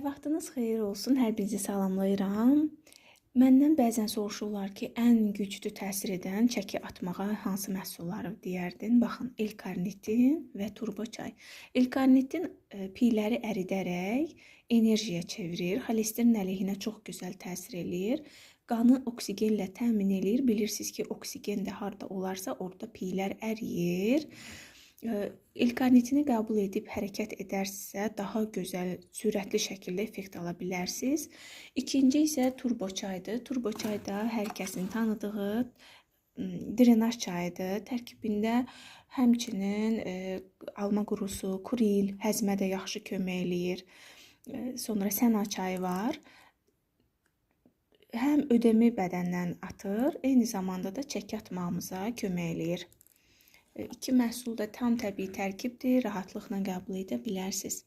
Vaxtınız xeyir olsun, hər birinizi salamlayıram. Məndən bəzən soruşurlar ki, ən güclü təsir edən çəki atmağa hansı məhsulları deyərdin? Baxın, L-karnitin və turbo çay. L-karnitin piyləri əridərək enerjiyə çevirir, xolesterin əleyhinə çox gözəl təsir eləyir. Qanı oksigenlə təmin eləyir. Bilirsiniz ki, oksigen də harda olarsa, orada piylər əriyir. L-karnitini qəbul edib hərəkət edərsə, daha gözəl, sürətli şəkildə effekt ala bilərsiniz. İkinci isə turbo çaydır. Turbo çay da hər kəsin tanıdığı drenaj çayıdır. Tərkibində həmçinin alma qurusu, kuril, həzmə də yaxşı kömək eləyir. Sonra səna çayı var. Həm ödəmi bədəndən atır, eyni zamanda da çəki atmağımıza kömək eləyir. İki məhsul da tam təbii tərkibdir, rahatlıqla qəbul edə bilərsiniz.